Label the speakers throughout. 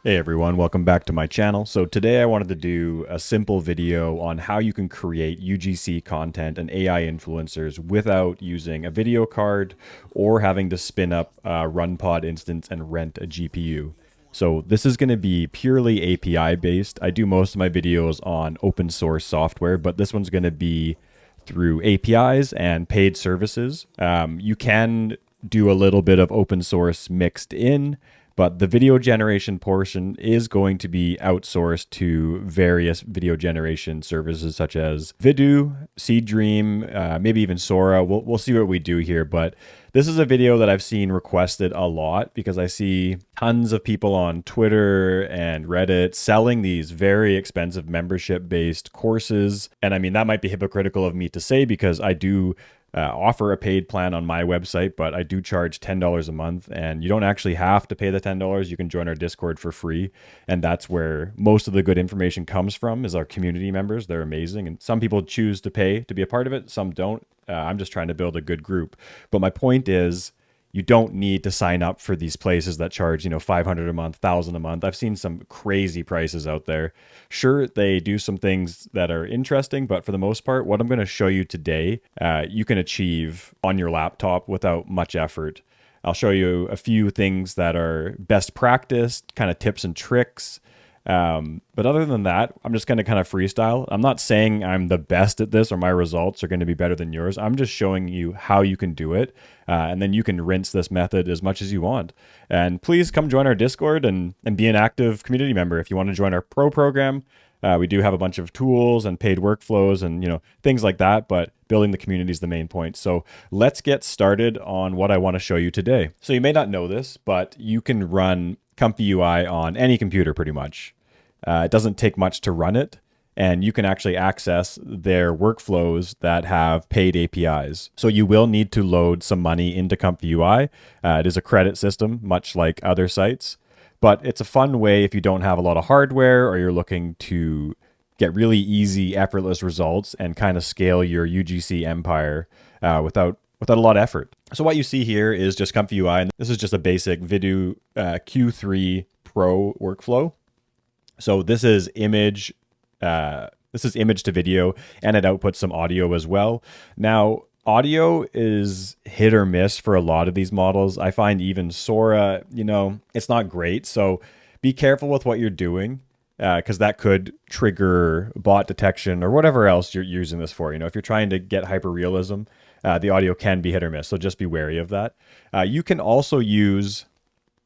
Speaker 1: Hey everyone, welcome back to my channel. So today I wanted to do a simple video on how you can create UGC content and AI influencers without using a video card or having to spin up a RunPod instance and rent a GPU. So this is going to be purely API based. I do most of my videos on open source software, but this one's going to be through APIs and paid services. You can do a little bit of open source mixed in, but the video generation portion is going to be outsourced to various video generation services such as Vidu, Seedream, maybe even Sora. We'll see what we do here, but this is a video that I've seen requested a lot because I see tons of people on Twitter and Reddit selling these very expensive membership-based courses. And I mean, that might be hypocritical of me to say because I do offer a paid plan on my website, but I do charge $10 a month, and you don't actually have to pay the $10. You can join our Discord for free, and that's where most of the good information comes from, is our community members. They're amazing, and some people choose to pay to be a part of it, some don't. I'm just trying to build a good group. But my point is, you don't need to sign up for these places that charge, $500 a month, $1,000 a month. I've seen some crazy prices out there. Sure, they do some things that are interesting, but for the most part, what I'm going to show you today, you can achieve on your laptop without much effort. I'll show you a few things that are best practice, kind of tips and tricks. But other than that, I'm just going to kind of freestyle. I'm not saying I'm the best at this or my results are going to be better than yours. I'm just showing you how you can do it. And then you can rinse this method as much as you want. And please come join our Discord and be an active community member. If you want to join our pro program, we do have a bunch of tools and paid workflows and things like that, but building the community is the main point. So let's get started on what I want to show you today. So you may not know this, but you can run ComfyUI on any computer pretty much. It doesn't take much to run it, and you can actually access their workflows that have paid APIs. So you will need to load some money into ComfyUI. It is a credit system, much like other sites, but it's a fun way if you don't have a lot of hardware or you're looking to get really easy, effortless results and kind of scale your UGC empire without a lot of effort. So what you see here is just ComfyUI, and this is just a basic Vidu Q3 Pro workflow. So this is image to video, and it outputs some audio as well. Now, audio is hit or miss for a lot of these models. I find even Sora, it's not great. So be careful with what you're doing, because that could trigger bot detection or whatever else you're using this for. If you're trying to get hyperrealism, the audio can be hit or miss. So just be wary of that. You can also use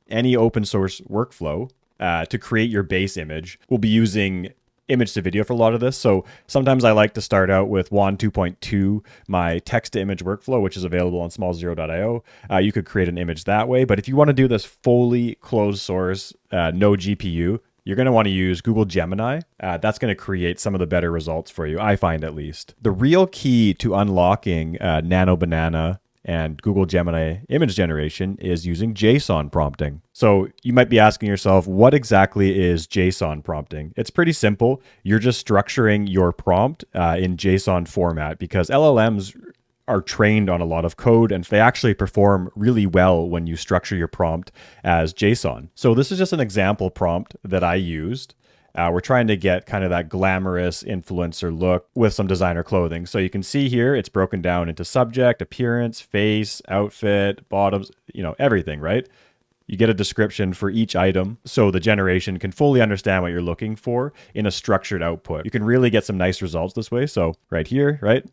Speaker 1: any open source workflow to create your base image. We'll be using image to video for a lot of this. So sometimes I like to start out with WAN 2.2, my text to image workflow, which is available on small0.io. You could create an image that way. But if you want to do this fully closed source, no GPU, you're going to want to use Google Gemini. That's going to create some of the better results for you, I find at least. The real key to unlocking Nano Banana and Google Gemini image generation is using JSON prompting. So you might be asking yourself, what exactly is JSON prompting? It's pretty simple. You're just structuring your prompt in JSON format, because LLMs are trained on a lot of code and they actually perform really well when you structure your prompt as JSON. So this is just an example prompt that I used. We're trying to get kind of that glamorous influencer look with some designer clothing. So you can see here, it's broken down into subject, appearance, face, outfit, bottoms, everything, right? You get a description for each item so the generation can fully understand what you're looking for in a structured output. You can really get some nice results this way. So right here, right?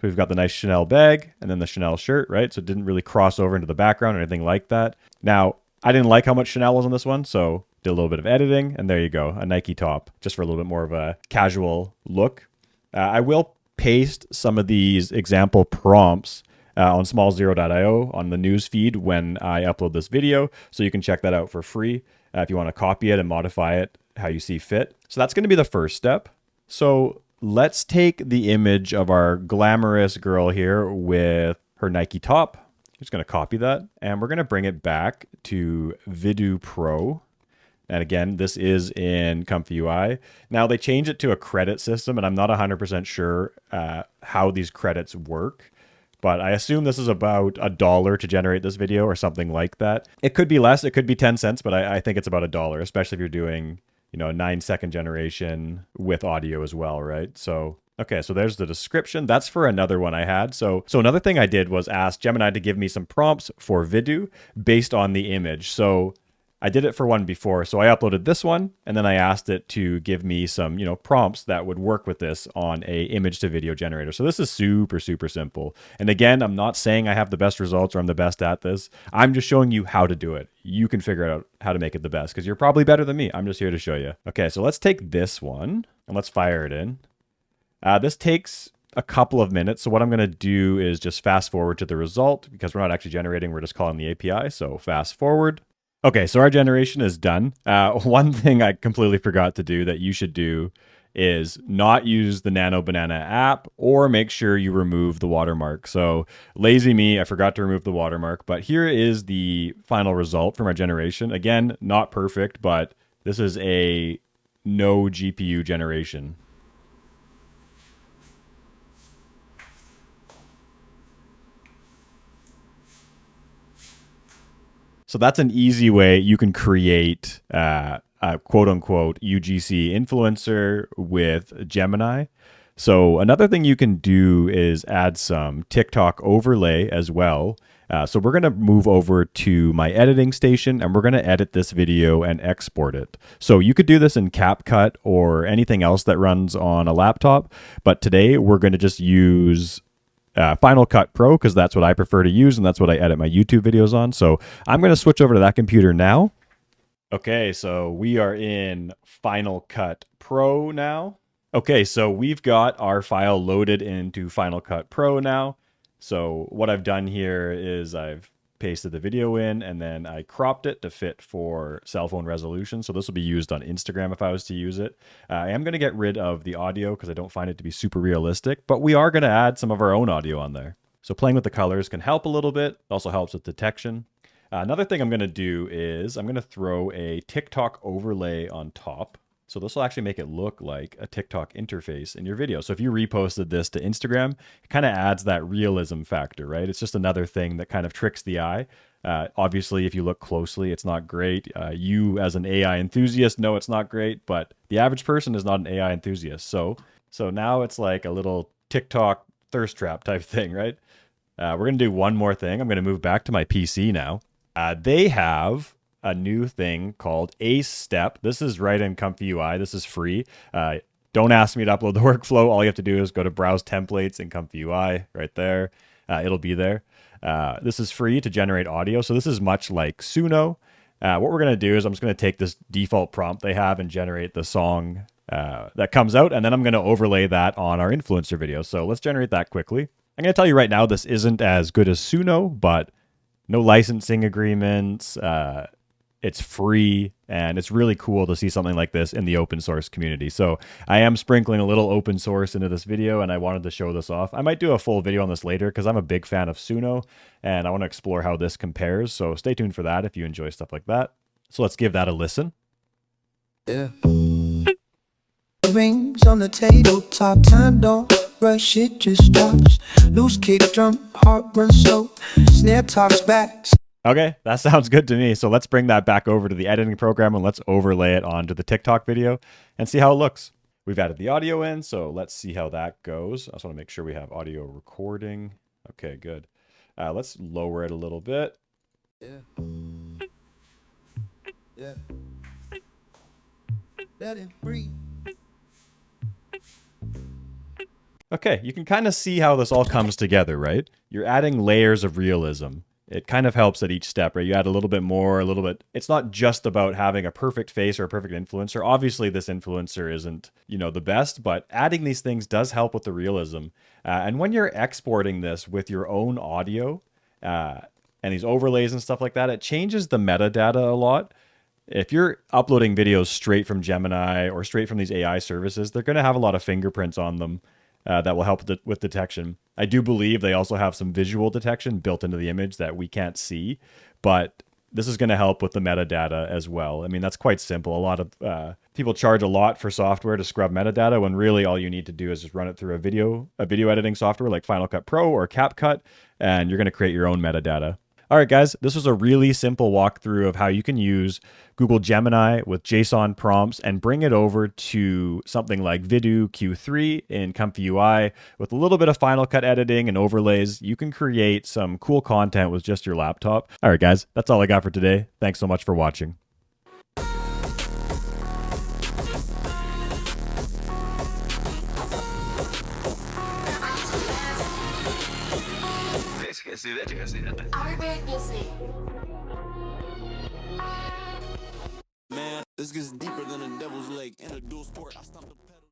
Speaker 1: We've got the nice Chanel bag and then the Chanel shirt, right? So it didn't really cross over into the background or anything like that. Now, I didn't like how much Chanel was on this one, so did a little bit of editing, and there you go, a Nike top, just for a little bit more of a casual look. I will paste some of these example prompts on small0.io on the news feed when I upload this video, so you can check that out for free if you want to copy it and modify it how you see fit. So that's going to be the first step. So let's take the image of our glamorous girl here with her Nike top. I'm just going to copy that, and we're going to bring it back to Vidu Pro. And again, this is in ComfyUI. Now, they changed it to a credit system, and I'm not 100% sure how these credits work. but I assume this is about $1 to generate this video or something like that. It could be less, it could be 10 cents, but I think it's about $1, especially if you're doing, you know, a 9-second generation with audio as well, right? So okay, so there's the description. That's for another one I had. So another thing I did was ask Gemini to give me some prompts for Vidu based on the image. So I did it for one before. So I uploaded this one, and then I asked it to give me some, you know, prompts that would work with this on a image to video generator. So this is super, super simple. And again, I'm not saying I have the best results or I'm the best at this. I'm just showing you how to do it. You can figure out how to make it the best because you're probably better than me. I'm just here to show you. Okay, so let's take this one and let's fire it in. This takes a couple of minutes. So what I'm going to do is just fast forward to the result because we're not actually generating. We're just calling the API. So fast forward. Okay, so our generation is done. One thing I completely forgot to do that you should do is not use the Nano Banana app or make sure you remove the watermark. So lazy me, I forgot to remove the watermark, but here is the final result from our generation. Again, not perfect, but this is a no GPU generation. So that's an easy way you can create a quote unquote UGC influencer with Gemini. So another thing you can do is add some TikTok overlay as well. So we're going to move over to my editing station and we're going to edit this video and export it. So you could do this in CapCut or anything else that runs on a laptop. But today we're going to just use Final Cut Pro because that's what I prefer to use and that's what I edit my YouTube videos on. So I'm going to switch over to that computer now. Okay, so we are in Final Cut Pro now. Okay, so we've got our file loaded into Final Cut Pro now. So what I've done here is I've pasted the video in and then I cropped it to fit for cell phone resolution. So this will be used on Instagram if I was to use it. I am going to get rid of the audio because I don't find it to be super realistic, but we are going to add some of our own audio on there. So playing with the colors can help a little bit. It also helps with detection. Another thing I'm going to do is I'm going to throw a TikTok overlay on top. So this will actually make it look like a TikTok interface in your video. So if you reposted this to Instagram, it kind of adds that realism factor, right? It's just another thing that kind of tricks the eye. Obviously, if you look closely, it's not great. You as an AI enthusiast know it's not great, but the average person is not an AI enthusiast. So now it's like a little TikTok thirst trap type thing, right? We're going to do one more thing. I'm going to move back to my PC now. They have a new thing called Ace Step. This is right in ComfyUI. This is free. Don't ask me to upload the workflow. All you have to do is go to Browse Templates in ComfyUI right there. It'll be there. This is free to generate audio. So this is much like Suno. What we're going to do is I'm just going to take this default prompt they have and generate the song that comes out. And then I'm going to overlay that on our influencer video. So let's generate that quickly. I'm going to tell you right now, this isn't as good as Suno, but no licensing agreements. It's free, and it's really cool to see something like this in the open source community. So I am sprinkling a little open source into this video, and I wanted to show this off. I might do a full video on this later because I'm a big fan of Suno, and I want to explore how this compares. So stay tuned for that if you enjoy stuff like that. So let's give that a listen.
Speaker 2: Yeah. Rings on the tabletop, time don't rush, it just drops. Loose kick drum, heart runs slow, snare talks back.
Speaker 1: Okay, that sounds good to me. So let's bring that back over to the editing program and let's overlay it onto the TikTok video and see how it looks. We've added the audio in, so let's see how that goes. I just want to make sure we have audio recording. Okay, good. Let's lower it a little bit.
Speaker 2: Yeah. Yeah. Let it breathe.
Speaker 1: Okay, you can kind of see how this all comes together, right? You're adding layers of realism. It kind of helps at each step, right? You add a little bit more, a little bit. It's not just about having a perfect face or a perfect influencer. Obviously, this influencer isn't, the best, but adding these things does help with the realism. And when you're exporting this with your own audio and these overlays and stuff like that, it changes the metadata a lot. If you're uploading videos straight from Gemini or straight from these AI services, they're going to have a lot of fingerprints on them. That will help with detection. I do believe they also have some visual detection built into the image that we can't see, but this is going to help with the metadata as well. I mean, that's quite simple. A lot of people charge a lot for software to scrub metadata when really all you need to do is just run it through a video editing software like Final Cut Pro or CapCut, and you're going to create your own metadata. All right, guys, this was a really simple walkthrough of how you can use Google Gemini with JSON prompts and bring it over to something like Vidu Q3 in ComfyUI. With a little bit of Final Cut editing and overlays, you can create some cool content with just your laptop. All right, guys, that's all I got for today. Thanks so much for watching.
Speaker 2: Man, this gets deeper than a devil's lake in a dual sport. I stopped the